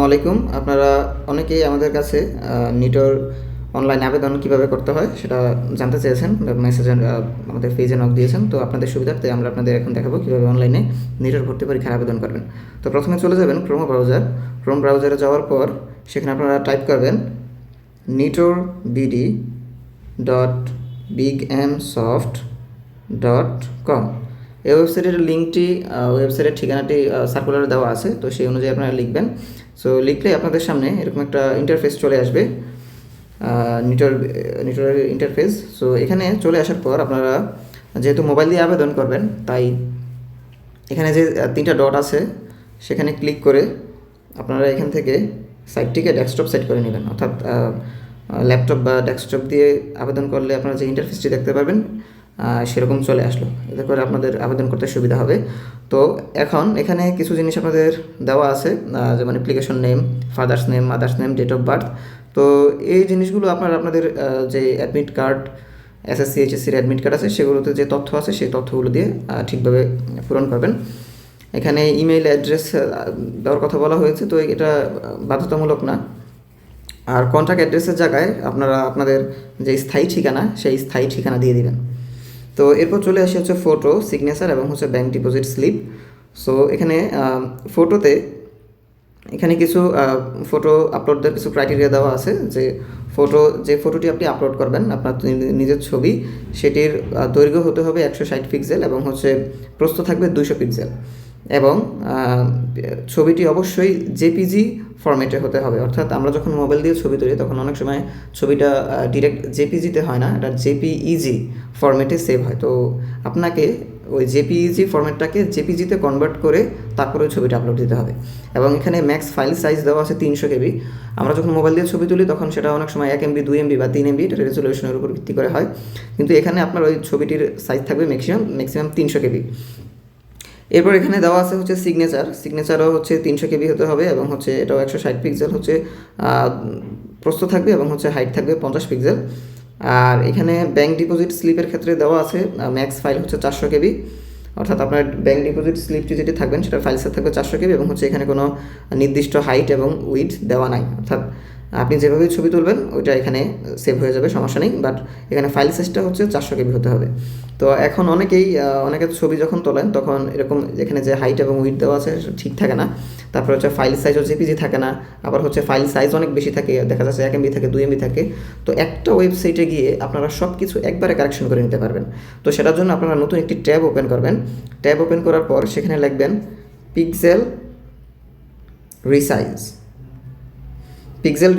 আলাইকুম। আপনারা অনেকেই আমাদের কাছে নিটোর অনলাইন আবেদন কিভাবে করতে হয় সেটা জানতে চেয়েছেন, মেসেজে আমাদের পেজে নক দিয়েছেন। তো আপনাদের সুবিধার্থে আমরা আপনাদের এখন দেখাবো কীভাবে অনলাইনে নিটোর ভর্তি পরীক্ষার আবেদন করবেন। তো প্রথমে চলে যাবেন ক্রোম ব্রাউজারে যাওয়ার পর সেখানে আপনারা টাইপ করবেন nitor.bigmsoft.com। এই ওয়েবসাইটের লিঙ্কটি, ওয়েবসাইটের ঠিকানাটি সার্কুলারে দেওয়া আছে, তো সেই অনুযায়ী আপনারা লিখবেন। সো লিখলে আপনাদের সামনে এরকম একটা ইন্টারফেস চলে আসবে, নিটোরের ইন্টারফেস। সো এখানে চলে আসার পর আপনারা যেহেতু মোবাইল দিয়ে আবেদন করবেন, তাই এখানে যে তিনটা ডট আছে সেখানে ক্লিক করে আপনারা এখান থেকে সাইটটিকে ডেস্কটপ সেট করে নেবেন। অর্থাৎ ল্যাপটপ বা ডেস্কটপ দিয়ে আবেদন করলে আপনারা যে ইন্টারফেসটি দেখতে পারবেন সেরকম চলে আসলো। এতে করে আপনাদের আবেদন করতে সুবিধা হবে। তো এখন এখানে কিছু জিনিস আপনাদের দেওয়া আছে, যেমন application name, father's name, mother's name, date of birth. তো এই জিনিসগুলো আপনাদের যে অ্যাডমিট কার্ড, এসএসসি এইচএসসির অ্যাডমিট কার্ড আছে সেগুলোতে যে তথ্য আছে সেই তথ্যগুলো দিয়ে ঠিকভাবে পূরণ করবেন। এখানে ইমেইল অ্যাড্রেস দেওয়ার কথা বলা হয়েছে, তো এটা বাধ্যতামূলক না। আর কন্ট্যাক্ট অ্যাড্রেসের জায়গায় আপনারা আপনাদের যে স্থায়ী ঠিকানা সেই স্থায়ী ঠিকানা দিয়ে দিবেন। তো এরপর চলে আসে হচ্ছে ফটো, সিগনেচার এবং হচ্ছে ব্যাঙ্ক ডিপোজিট স্লিপ। সো এখানে ফটোতে এখানে কিছু ফটো আপলোড দেওয়ার কিছু ক্রাইটেরিয়া দেওয়া আছে, যে ফটোটি আপনি আপলোড করবেন আপনার নিজের ছবি, সেটির দৈর্ঘ্য হতে হবে 160 পিক্সেল এবং হচ্ছে প্রস্থ থাকবে 200 পিক্সেল এবং ছবিটি অবশ্যই জেপিজি ফরম্যাটে হতে হবে। অর্থাৎ আমরা যখন মোবাইল দিয়ে ছবি তুলি তখন অনেক সময় ছবিটা ডিরেক্ট জেপিজিতে হয় না, এটা জেপিইজি ফরম্যাটে সেভ হয়। তো আপনাকে ওই জেপিইজি ফরম্যাটটাকে জেপিজিতে কনভার্ট করে তারপরে ওই ছবিটা আপলোড দিতে হবে। এবং এখানে ম্যাক্স ফাইল সাইজ দেওয়া আছে 300 কেবি। আমরা যখন মোবাইল দিয়ে ছবি তুলি তখন সেটা অনেক সময় 1 MB, 2 MB বা 3 MB, এটা রেজলিউশনের উপর ভিত্তি করে হয়। কিন্তু এখানে আপনার ওই ছবিটির সাইজ থাকবে ম্যাক্সিমাম 300 কেবি। এরপর এখানে দেওয়া আছে হচ্ছে সিগনেচারও হচ্ছে 300 কেবি হতে হবে এবং হচ্ছে এটাও 160 পিক্সেল হচ্ছে প্রস্থ থাকবে এবং হচ্ছে হাইট থাকবে 50 পিক্সেল। আর এখানে ব্যাঙ্ক ডিপোজিট স্লিপের ক্ষেত্রে দেওয়া আছে ম্যাক্স ফাইল হচ্ছে 400 কেবি। অর্থাৎ আপনার ব্যাঙ্ক ডিপোজিট স্লিপটি যেটি থাকবেন সেটার ফাইল সাইজ থাকবে 400 কেবি এবং হচ্ছে এখানে কোনো নির্দিষ্ট হাইট এবং উইডথ দেওয়া নাই। অর্থাৎ আপনি যেভাবে ছবি তুলবেন ওইটা এখানে সেভ হয়ে যাবে, সমস্যা নেই। বাট এখানে ফাইল সাইজটা হচ্ছে 400 কেবি হতে হবে। তো এখন অনেকের ছবি যখন তোলেন তখন এরকম এখানে যে হাইট এবং উইডথ দেওয়া আছে ঠিক থাকে না। তারপর হচ্ছে ফাইল সাইজও জেপিজি থাকে না, আবার হচ্ছে ফাইল সাইজ অনেক বেশি থাকে, দেখা যাচ্ছে 1 MB থাকে, 2 MB থাকে। তো একটা ওয়েবসাইটে গিয়ে আপনারা সব কিছু একবারে কারেকশন করে নিতে পারবেন। তো সেটার জন্য আপনারা নতুন একটি ট্যাব ওপেন করবেন। ট্যাব ওপেন করার পর সেখানে লিখবেন পিক্সেল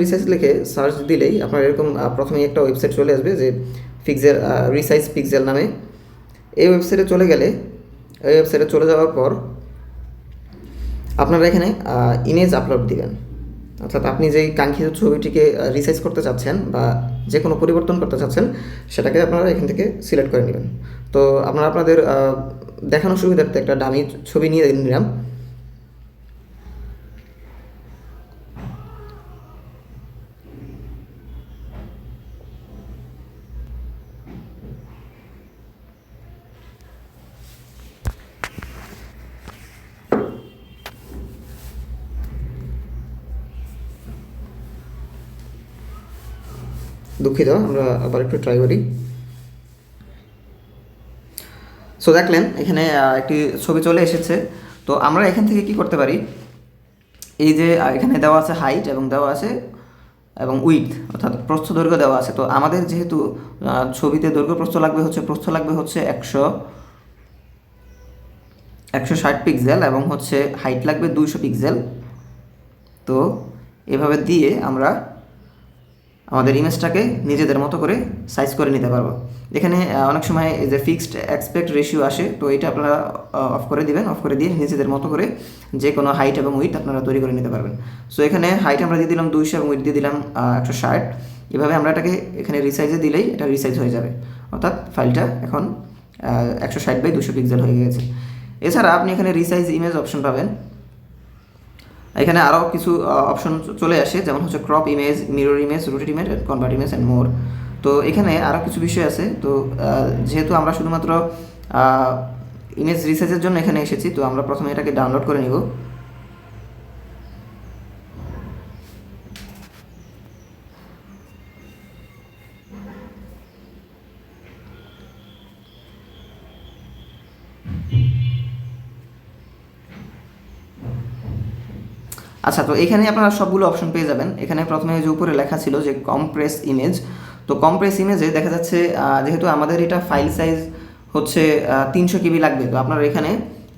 রিসাইজ লিখে সার্চ দিলেই আপনার এরকম প্রথমেই একটা ওয়েবসাইট চলে আসবে যে রিসাইজ পিক্সেল নামে। এই ওয়েবসাইটে চলে গেলে এই ওয়েবসাইটে চলে যাওয়ার পর আপনারা এখানে ইমেজ আপলোড দিবেন। অর্থাৎ আপনি যেই কাঙ্ক্ষিত ছবিটিকে রিসাইজ করতে চাচ্ছেন বা যে কোনো পরিবর্তন করতে চাচ্ছেন সেটাকে আপনারা এখান থেকে সিলেক্ট করে নেবেন। তো আপনাদের দেখানোর সুবিধার্থে একটা ডামি ছবি নিয়ে নিলাম। দুঃখিত, আমরা আবার একটু ট্রাই করি। সো দেখলেন এখানে একটি ছবি চলে এসেছে। তো আমরা এখান থেকে কি করতে পারি, এই যে এখানে দেওয়া আছে হাইট এবং দেওয়া আছে এবং উইডথ অর্থাৎ প্রস্থ দৈর্ঘ্য দেওয়া আছে। তো আমাদের যেহেতু ছবিতে দৈর্ঘ্য প্রস্থ লাগবে হচ্ছে 160 পিক্সেল এবং হচ্ছে হাইট লাগবে 200 পিক্সেল। তো এভাবে দিয়ে আমরা আমাদের ইমেজটাকে নিজেদের মতো করে সাইজ করে নিতে পারবো। এখানে অনেক সময় এই যে ফিক্সড অ্যাসপেক্ট রেশিও আসে, তো এটা আপনারা অফ করে দিবেন। অফ করে দিয়ে নিজেদের মতো করে যে কোনো হাইট এবং উইথ আপনারা তৈরি করে নিতে পারবেন। সো এখানে হাইট আমরা দিয়ে দিলাম 200 এবং উইথ দিয়ে দিলাম 160। এভাবে আমরা এটাকে এখানে রিসাইজে দিলেই এটা রিসাইজ হয়ে যাবে। অর্থাৎ ফাইলটা এখন 160/200 পিক্সেল হয়ে গেছে। এছাড়া আপনি এখানে রিসাইজ ইমেজ অপশন পাবেন। এখানে আরও কিছু অপশন চলে আসে, যেমন হচ্ছে crop image, mirror image, rotate image, convert image and more. তো এখানে আরও কিছু বিষয় আছে। তো যেহেতু আমরা শুধুমাত্র ইমেজ রিসাইজের জন্য এখানে এসেছি, তো আমরা প্রথমে এটাকে ডাউনলোড করে নিব। আচ্ছা, তো এখানে আপনারা সবগুলো অপশন পেয়ে যাবেন। এখানে প্রথমে যে উপরে লেখা ছিল যে কম্প্রেস ইমেজ, তো কম্প্রেস ইমেজে দেখা যাচ্ছে যেহেতু আমাদের এটা ফাইল সাইজ হচ্ছে 300 কেবি লাগবে, তো আপনারা এখানে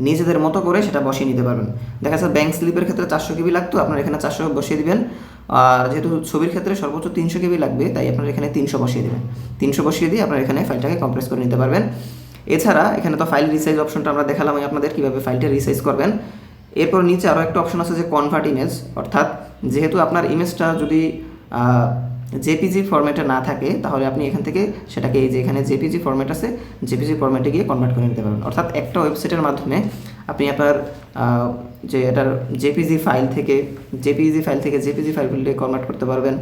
নিজেদের মতো করে সেটা বসিয়ে নিতে পারবেন। দেখা যাচ্ছে ব্যাঙ্ক স্লিপের ক্ষেত্রে 400 কেবি লাগতো, আপনারা এখানে 400 বসিয়ে দিবেন। আর যেহেতু ছবির ক্ষেত্রে সর্বোচ্চ 300 কেবি লাগবে, তাই আপনারা এখানে 300 বসিয়ে দেবেন। 300 বসিয়ে দিয়ে আপনারা এখানে ফাইলটাকে কম্প্রেস করে নিতে পারবেন। এছাড়া এখানে তো ফাইল রিসাইজ অপশনটা আমরা দেখালাম আপনাদের কীভাবে ফাইলটা রিসাইজ করবেন। এরপর নিচে আরও একটা অপশন আছে যে কনভার্ট ইমেজ, অর্থাৎ যেহেতু আপনার ইমেজটা যদি জেপিজি ফরম্যাটে না থাকে, তাহলে আপনি এখান থেকে সেটাকে এই যে এখানে জেপিজি ফরম্যাট আছে, জেপিজি ফরম্যাটে গিয়ে কনভার্ট করে নিতে পারবেন। অর্থাৎ একটা ওয়েবসাইটের মাধ্যমে আপনি আপনার যে এটার জেপিজি ফাইল থেকে জেপিজি ফাইলগুলিকে কনভার্ট করতে পারবেন,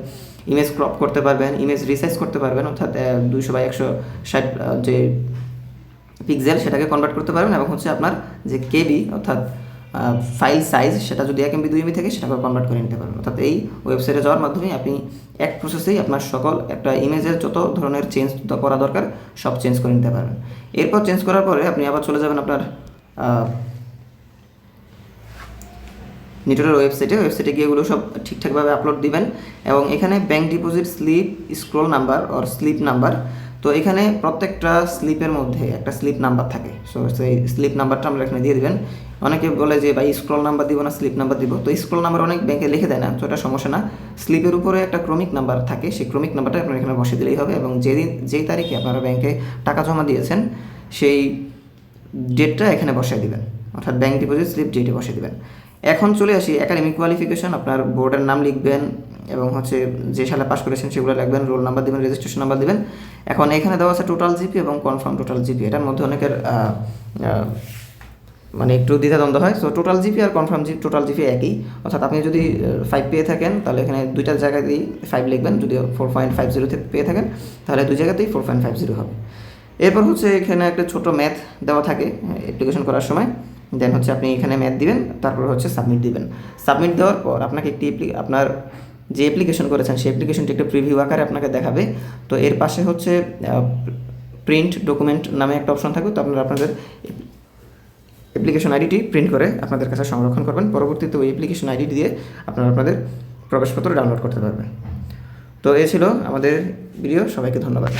ইমেজ ক্রপ করতে পারবেন, ইমেজ রিসাইজ করতে পারবেন, অর্থাৎ 200/160 যে পিক্সেল সেটাকে কনভার্ট করতে পারবেন, এবং হচ্ছে আপনার যে কেবি অর্থাৎ ফাইল সাইজ সেটা যদি 1 MB 2 MB থেকে সেটাকে কনভার্ট করে নিতে পারবেন। অর্থাৎ এই ওয়েবসাইটে যাওয়ার মাধ্যমে আপনি এক প্রসেসেই আপনার সকল একটা ইমেজের যত ধরনের চেঞ্জ করা দরকার সব চেঞ্জ করে নিতে পারবেন। এরপর চেঞ্জ করার পরে আপনি আবার চলে যাবেন আপনার নিটরের ওয়েবসাইটে গিয়ে এগুলো সব ঠিকঠাকভাবে আপলোড দিবেন, এবং এখানে bank deposit slip scroll number or slip number, তো এখানে প্রত্যেকটা স্লিপের মধ্যে একটা স্লিপ নাম্বার থাকে। সো সেই স্লিপ নাম্বারটা আমরা এখানে দিয়ে দেবেন। অনেকে বলে যে ভাই স্ক্রল নাম্বার দিব না স্লিপ নাম্বার দিব, তো স্ক্রল নাম্বার অনেক ব্যাংকে লিখে দেয় না, তো এটা সমস্যা না। স্লিপের উপরে একটা ক্রমিক নাম্বার থাকে, সেই ক্রমিক নাম্বারটা আপনারা এখানে বসিয়ে দিলেই হবে, এবং যেই তারিখে আপনারা ব্যাংকে টাকা জমা দিয়েছেন সেই ডেটটা এখানে বসিয়ে দিবেন, অর্থাৎ ব্যাঙ্ক ডিপোজিট স্লিপ ডেটে বসিয়ে দেবেন। এখন চলে আসি একাডেমিক কোয়ালিফিকেশন, আপনার বোর্ডের নাম লিখবেন এবং হচ্ছে যে সালে পাস করেছেন সেগুলো লিখবেন, রোল নাম্বার দিবেন, রেজিস্ট্রেশন নাম্বার দিবেন। এখন এখানে দেওয়া আছে টোটাল জিপি এবং কনফার্ম টোটাল জিপি, এটার মধ্যে অনেকের মানে একটু দ্বিধাদ্বন্দ্ব হয়। সো টোটাল জিপি আর কনফার্ম টোটাল জিপি একই, অর্থাৎ আপনি যদি 5 পেয়ে থাকেন তাহলে এখানে দুইটা জায়গাতেই 5 লিখবেন, যদি 4.50 পেয়ে থাকেন তাহলে দুই জায়গাতেই 4.50 হবে। এরপর হচ্ছে এখানে একটা ছোট ম্যাথ দেওয়া থাকে অ্যাপ্লিকেশন করার সময়, দেন হচ্ছে আপনি এখানে ম্যাথ দিবেন, তারপর হচ্ছে সাবমিট দিবেন। সাবমিট দেওয়ার পর আপনাকে আপনার যে অ্যাপ্লিকেশন করেছেন সেই অ্যাপ্লিকেশনটি একটা প্রিভিউ আকারে আপনাকে দেখাবে। তো এর পাশে হচ্ছে প্রিন্ট ডকুমেন্ট নামে একটা অপশন থাকবে, তো আপনারা আপনাদের অ্যাপ্লিকেশন আইডিটি প্রিন্ট করে আপনাদের কাছে সংরক্ষণ করবেন। পরবর্তীতে ওই অ্যাপ্লিকেশন আইডি দিয়ে আপনারা আপনাদের প্রবেশপত্র ডাউনলোড করতে পারবেন। তো এ ছিল আমাদের ভিডিও, সবাইকে ধন্যবাদ।